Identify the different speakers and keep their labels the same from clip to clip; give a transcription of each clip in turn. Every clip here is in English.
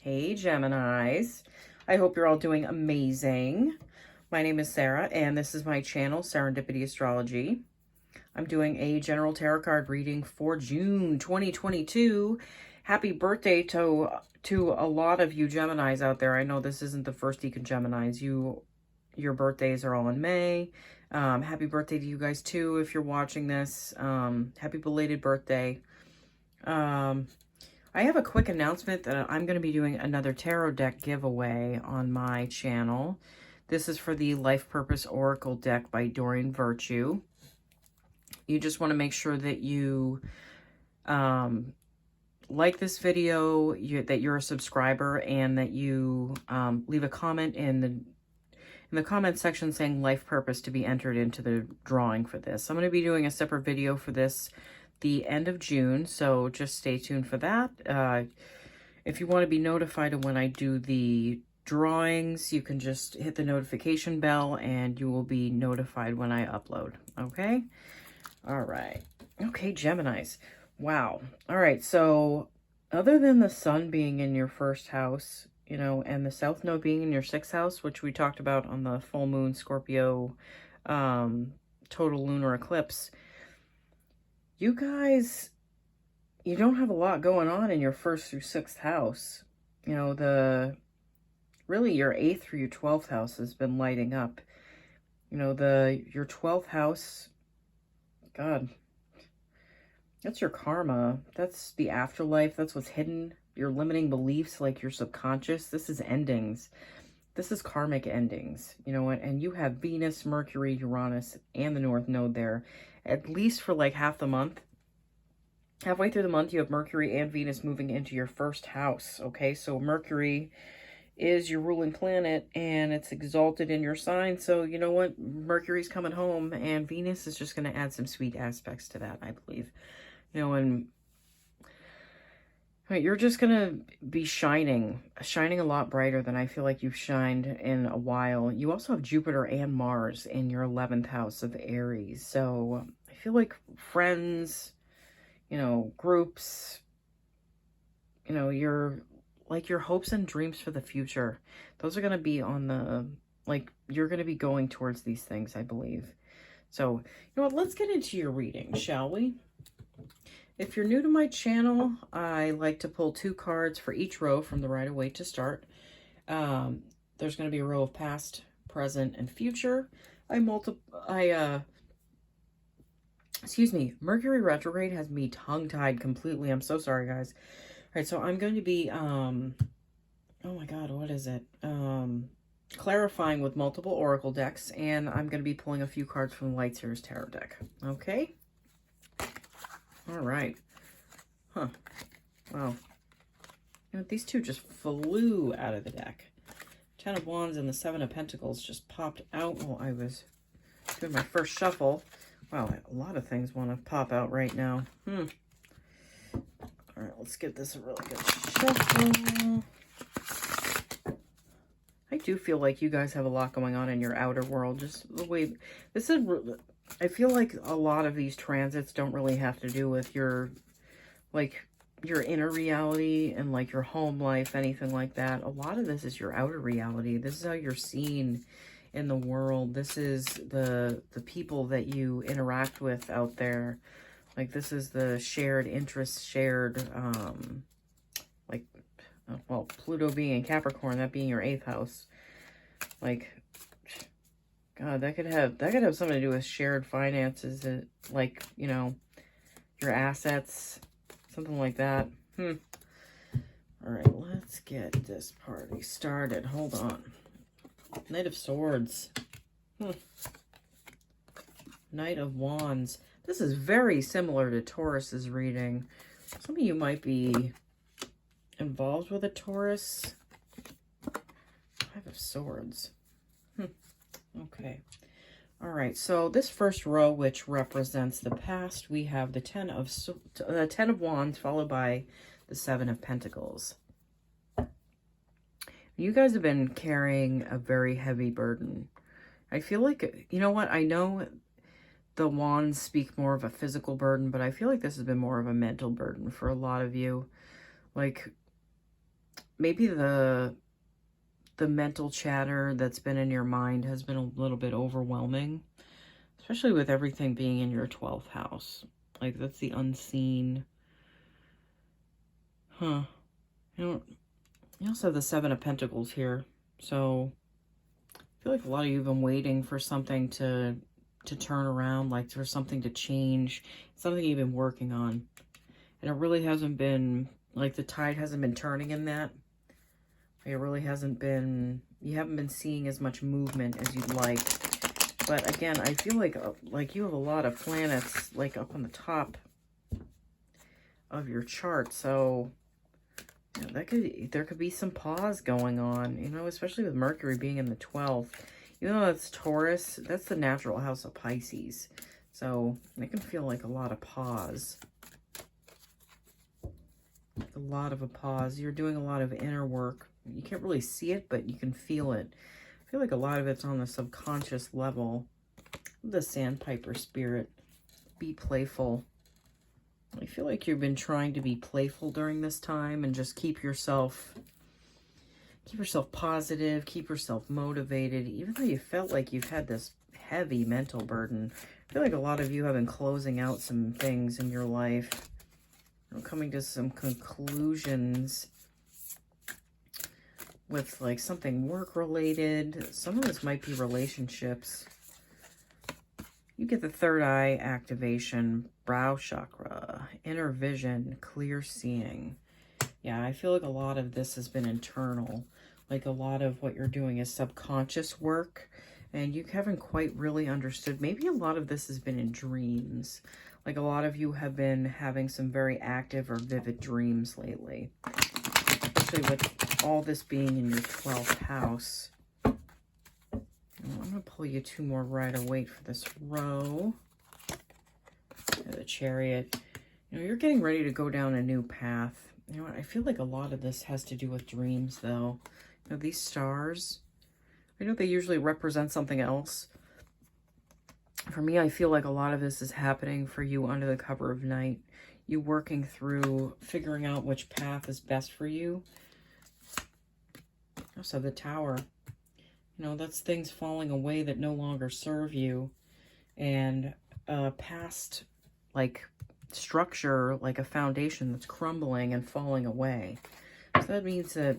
Speaker 1: Hey Geminis, I hope you're all doing amazing. My name is Sarah and this is my channel, Serendipity Astrology. I'm doing a general tarot card reading for June 2022. Happy birthday to a lot of you Geminis out there. I know this isn't the first week of Geminis. Your birthdays are all in May. Happy birthday to you guys too if you're watching this. Happy belated birthday. I have a quick announcement that I'm going to be doing another tarot deck giveaway on my channel. This is for the Life Purpose Oracle deck by Doreen Virtue. You just want to make sure that you like this video, that you're a subscriber, and that you leave a comment in the comment section saying Life Purpose to be entered into the drawing for this. I'm going to be doing a separate video for this the end of June, so just stay tuned for that. If you want to be notified of when I do the drawings, you can just hit the notification bell and you will be notified when I upload. Okay? All right. Okay, Geminis. Wow. All right, so other than the sun being in your first house, you know, and the South Node being in your sixth house, which we talked about on the full moon Scorpio total lunar eclipse, you guys, you don't have a lot going on in your first through sixth house. You know, really your 8th through your 12th house has been lighting up. You know, your 12th house, God, that's your karma. That's the afterlife. That's what's hidden. Your limiting beliefs, like your subconscious. This is endings. This is karmic endings. You know what? And you have Venus, Mercury, Uranus, and the North Node there, at least for like half the month. Halfway through the month, you have Mercury and Venus moving into your first house. Okay, so Mercury is your ruling planet and it's exalted in your sign. So you know what? Mercury's coming home and Venus is just going to add some sweet aspects to that, I believe. You know, and you're just going to be shining a lot brighter than I feel like you've shined in a while. You also have Jupiter and Mars in your 11th house of Aries. So I feel like friends, you know, groups, you know, your hopes and dreams for the future, those are going to be on the, like, you're going to be going towards these things, I believe. So, you know what, let's get into your reading, shall we? If you're new to my channel, I like to pull 2 cards for each row from the right away to start. There's going to be a row of past, present, and future. Excuse me, Mercury retrograde has me tongue-tied completely. I'm so sorry, guys. All right, so I'm going to be, oh my God, what is it? Clarifying with multiple oracle decks, and I'm going to be pulling a few cards from the Light Series Tarot deck. Okay? All right. Huh. Wow. You know, these two just flew out of the deck. 10 of Wands and the 7 of Pentacles just popped out while I was doing my first shuffle. Wow, a lot of things want to pop out right now. All right, let's give this a really good shuffle. I do feel like you guys have a lot going on in your outer world. Just the way this is, I feel like a lot of these transits don't really have to do with your, like, your inner reality and like your home life, anything like that. A lot of this is your outer reality. This is how you're seen in the world. This is the people that you interact with out there. Like, this is the shared interests, shared, like, well, Pluto being in Capricorn, that being your 8th house. Like, God, that could have something to do with shared finances, like, you know, your assets, something like that. All right, let's get this party started. Hold on. Knight of Swords. Knight of Wands. This is very similar to Taurus's reading. Some of you might be involved with a Taurus. 5 of Swords. Okay. All right. So this first row, which represents the past, we have the 10 of Wands followed by the 7 of Pentacles. You guys have been carrying a very heavy burden. I feel like, you know what? I know the wands speak more of a physical burden, but I feel like this has been more of a mental burden for a lot of you. Like, maybe the mental chatter that's been in your mind has been a little bit overwhelming, especially with everything being in your 12th house. Like, that's the unseen. Huh. You also have the Seven of Pentacles here. So I feel like a lot of you have been waiting for something to turn around, like for something to change, something you've been working on. And it really hasn't been, like, the tide hasn't been turning in that. It really hasn't been, you haven't been seeing as much movement as you'd like. But again, I feel like you have a lot of planets, like, up on the top of your chart. So you know, there could be some pause going on, you know, especially with Mercury being in the 12th. Even though that's Taurus, that's the natural house of Pisces. So it can feel like a lot of pause. A lot of a pause. You're doing a lot of inner work. You can't really see it, but you can feel it. I feel like a lot of it's on the subconscious level. The Sandpiper spirit. Be playful. I feel like you've been trying to be playful during this time and just keep yourself positive, keep yourself motivated, even though you felt like you've had this heavy mental burden. I feel like a lot of you have been closing out some things in your life, coming to some conclusions with like something work related. Some of this might be relationships. You get the third eye activation, brow chakra, inner vision, clear seeing. Yeah, I feel like a lot of this has been internal. Like a lot of what you're doing is subconscious work, and you haven't quite really understood. Maybe a lot of this has been in dreams. Like a lot of you have been having some very active or vivid dreams lately. Especially with all this being in your 12th house. I'm going to pull you two more Rider-Waite for this row. The Chariot. You know, you're getting ready to go down a new path. You know what? I feel like a lot of this has to do with dreams, though. You know, these stars, I know they usually represent something else. For me, I feel like a lot of this is happening for you under the cover of night. You working through figuring out which path is best for you. Also, the Tower. You know, that's things falling away that no longer serve you. And past, like, structure, like a foundation that's crumbling and falling away. So that means that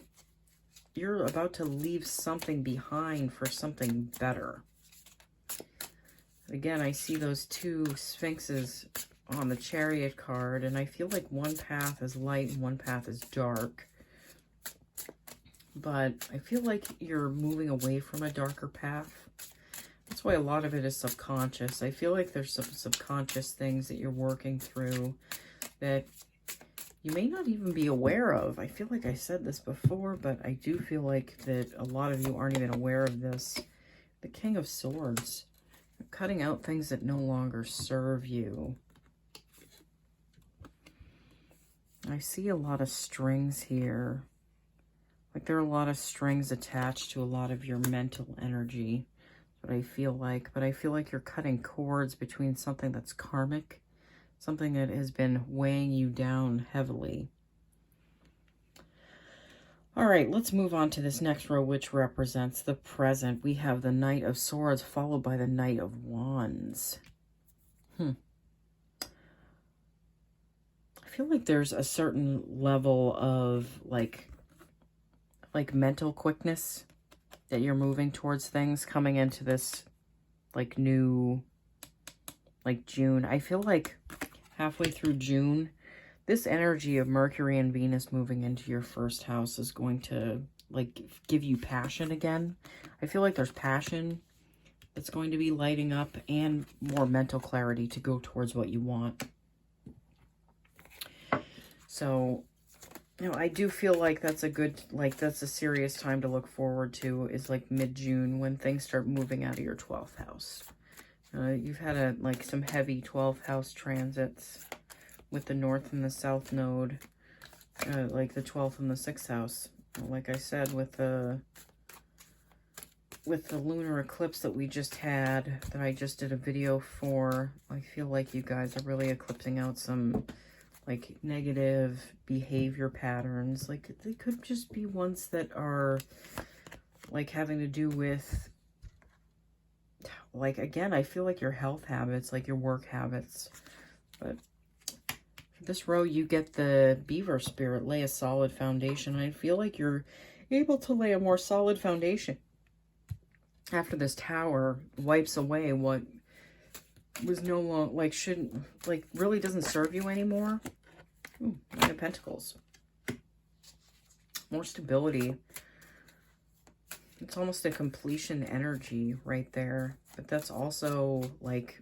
Speaker 1: you're about to leave something behind for something better. Again, I see those two Sphinxes on the Chariot card, and I feel like one path is light and one path is dark. But I feel like you're moving away from a darker path. That's why a lot of it is subconscious. I feel like there's some subconscious things that you're working through that you may not even be aware of. I feel like I said this before, but I do feel like that a lot of you aren't even aware of this. The King of Swords. You're cutting out things that no longer serve you. I see a lot of strings here. Like there are a lot of strings attached to a lot of your mental energy. What I feel like, but I feel like you're cutting cords between something that's karmic, something that has been weighing you down heavily. All right, let's move on to this next row, which represents the present. We have the Knight of Swords followed by the Knight of Wands. I feel like there's a certain level of like mental quickness that you're moving towards things coming into this like new, like June. I feel like halfway through June, this energy of Mercury and Venus moving into your first house is going to like give you passion again. I feel like there's passion that's going to be lighting up and more mental clarity to go towards what you want. So, you know, I do feel like that's a good, like, that's a serious time to look forward to is like mid-June when things start moving out of your 12th house. You've had like some heavy 12th house transits with the North and the South node, like the 12th and the 6th house. Like I said, with the lunar eclipse that we just had, that I just did a video for, I feel like you guys are really eclipsing out some like negative behavior patterns. Like they could just be ones that are like having to do with, like, again, I feel like your health habits, like your work habits. But for this row, you get the beaver spirit, lay a solid foundation. I feel like you're able to lay a more solid foundation after this tower wipes away what was no longer, like, shouldn't, like, really doesn't serve you anymore. Ooh, Nine of Pentacles. More stability. It's almost a completion energy right there. But that's also, like,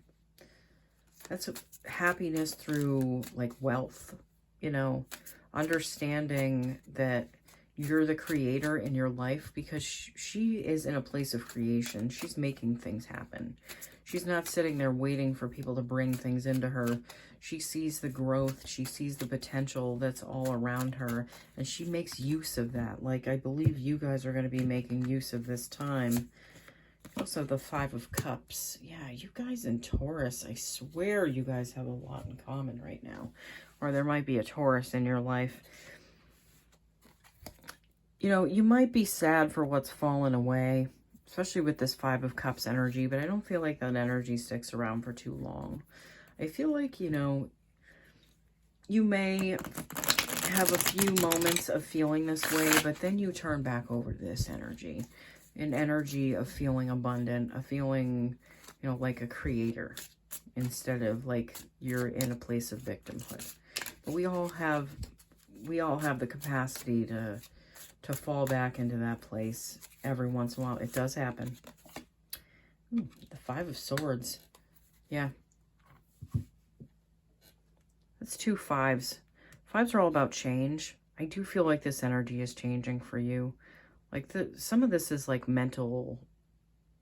Speaker 1: that's happiness through, like, wealth. You know, understanding that you're the creator in your life, because she is in a place of creation. She's making things happen. She's not sitting there waiting for people to bring things into her. She sees the growth. She sees the potential that's all around her. And she makes use of that. Like, I believe you guys are going to be making use of this time. Also, the Five of Cups. Yeah, you guys in Taurus, I swear you guys have a lot in common right now. Or there might be a Taurus in your life. You know, you might be sad for what's fallen away, especially with this Five of Cups energy, but I don't feel like that energy sticks around for too long. I feel like, you know, you may have a few moments of feeling this way, but then you turn back over to this energy, an energy of feeling abundant, a feeling, you know, like a creator, instead of like you're in a place of victimhood. But we all have the capacity to fall back into that place every once in a while. It does happen. Ooh, the Five of Swords. Yeah. That's two fives. Fives are all about change. I do feel like this energy is changing for you. Like some of this is like mental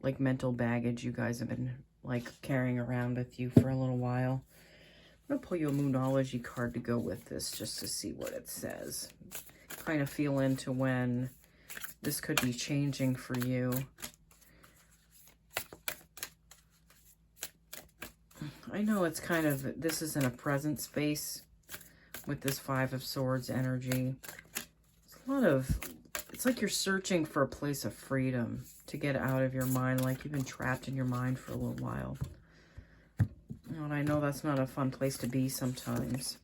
Speaker 1: baggage you guys have been like carrying around with you for a little while. I'm gonna pull you a Moonology card to go with this just to see what it says. Kind of feel into when this could be changing for you. I know it's kind of, this is in a present space with this Five of Swords energy. It's a lot of, it's like you're searching for a place of freedom to get out of your mind, like you've been trapped in your mind for a little while. And I know that's not a fun place to be sometimes.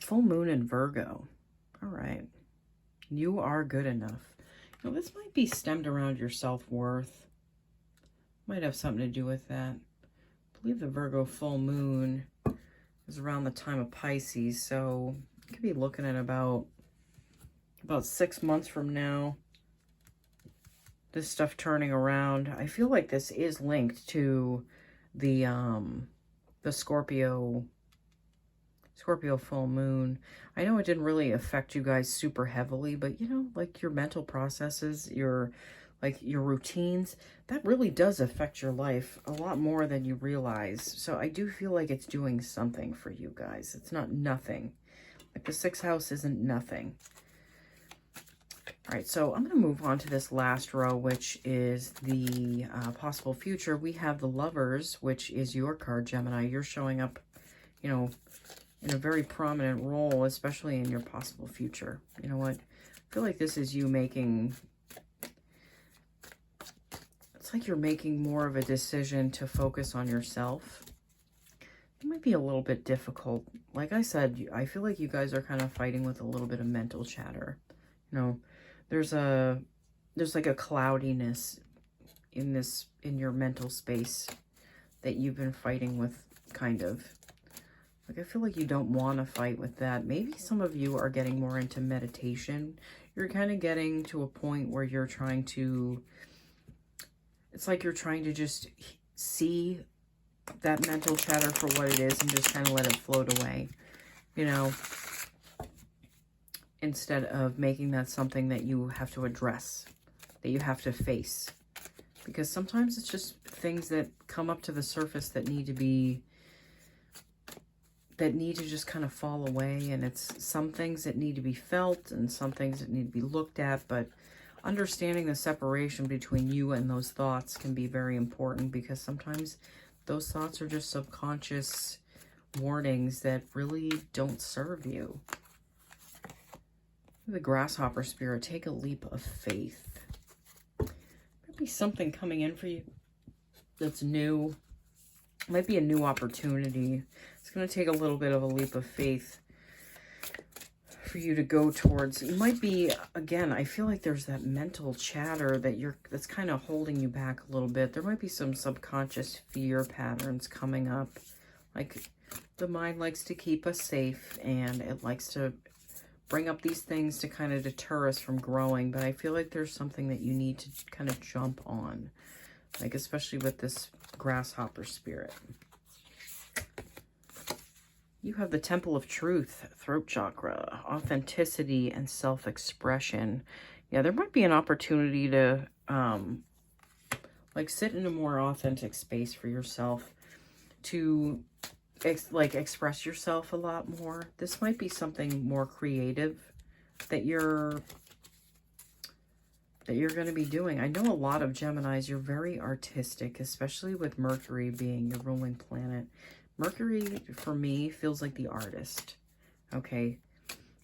Speaker 1: Full moon in Virgo. All right. You are good enough. You know, this might be stemmed around your self-worth. Might have something to do with that. I believe the Virgo full moon is around the time of Pisces, so you could be looking at about 6 months from now, this stuff turning around. I feel like this is linked to the Scorpio full moon. I know it didn't really affect you guys super heavily, but you know, like your mental processes, your routines, that really does affect your life a lot more than you realize. So I do feel like it's doing something for you guys. It's not nothing. Like the sixth house isn't nothing. All right, so I'm going to move on to this last row, which is the possible future. We have the Lovers, which is your card, Gemini. You're showing up, you know, in a very prominent role, especially in your possible future. You know what? I feel like this is you making, it's like you're making more of a decision to focus on yourself. It might be a little bit difficult. Like I said, I feel like you guys are kind of fighting with a little bit of mental chatter. You know, there's like a cloudiness in your mental space that you've been fighting with, kind of. Like, I feel like you don't want to fight with that. Maybe some of you are getting more into meditation. You're kind of getting to a point where you're trying to, it's like you're trying to just see that mental chatter for what it is and just kind of let it float away, you know, instead of making that something that you have to address, that you have to face. Because sometimes it's just things that come up to the surface that need to just kind of fall away. And it's some things that need to be felt and some things that need to be looked at. But understanding the separation between you and those thoughts can be very important, because sometimes those thoughts are just subconscious warnings that really don't serve you. The grasshopper spirit, take a leap of faith. Might be something coming in for you that's new. Might be a new opportunity. It's going to take a little bit of a leap of faith for you to go towards. You might be, again, I feel like there's that mental chatter that's kind of holding you back a little bit. There might be some subconscious fear patterns coming up. Like, the mind likes to keep us safe, and it likes to bring up these things to kind of deter us from growing. But I feel like there's something that you need to kind of jump on, like especially with this grasshopper spirit. You have the Temple of Truth, throat chakra, authenticity, and self-expression. Yeah, there might be an opportunity to like sit in a more authentic space for yourself, to express yourself a lot more. This might be something more creative that you're going to be doing. I know a lot of Geminis, you're very artistic, especially with Mercury being your ruling planet. Mercury, for me, feels like the artist. Okay,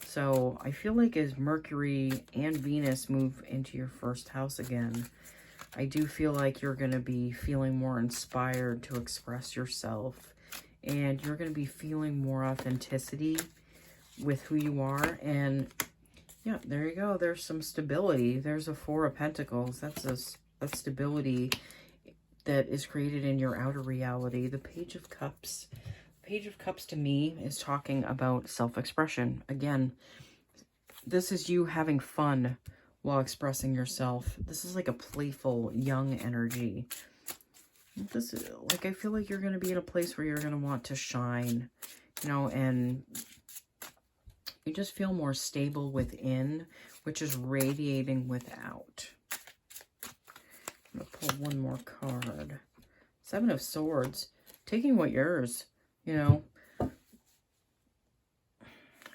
Speaker 1: so I feel like as Mercury and Venus move into your first house again, I do feel like you're going to be feeling more inspired to express yourself. And you're going to be feeling more authenticity with who you are. And yeah, there you go. There's some stability. There's a Four of Pentacles. That's stability that is created in your outer reality. The Page of Cups. Page of Cups to me is talking about self-expression. Again, this is you having fun while expressing yourself. This is like a playful, young energy. This is like, I feel like you're going to be in a place where you're going to want to shine, you know, and you just feel more stable within, which is radiating without. I'm going to pull one more card. Seven of Swords, taking what yours, you know. I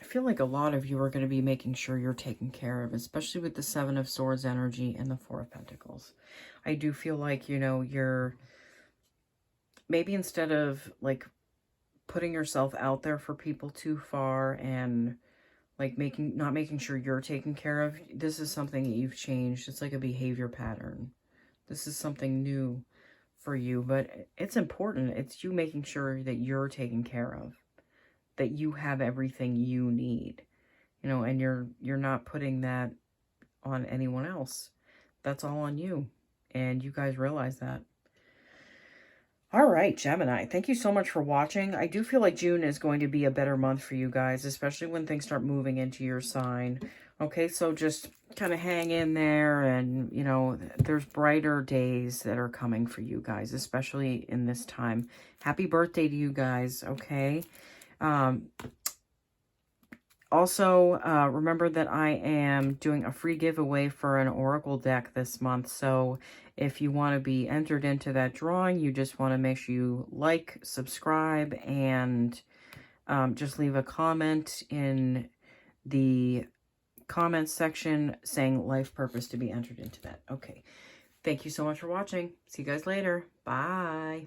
Speaker 1: feel like a lot of you are going to be making sure you're taken care of, especially with the Seven of Swords energy and the Four of Pentacles. I do feel like, you know, you're maybe instead of like putting yourself out there for people too far and like not making sure you're taken care of, this is something that you've changed. It's like a behavior pattern. This is something new for you, but it's important. It's you making sure that you're taken care of, that you have everything you need, you know, and you're not putting that on anyone else. That's all on you. And you guys realize that. All right, Gemini, thank you so much for watching. I do feel like June is going to be a better month for you guys, especially when things start moving into your sign. Okay, so just kind of hang in there, and, you know, there's brighter days that are coming for you guys, especially in this time. Happy birthday to you guys, okay? Also, remember that I am doing a free giveaway for an Oracle deck this month. So if you want to be entered into that drawing, you just want to make sure you like, subscribe, and just leave a comment in the comments section saying life purpose to be entered into that. Okay. Thank you so much for watching. See you guys later. Bye.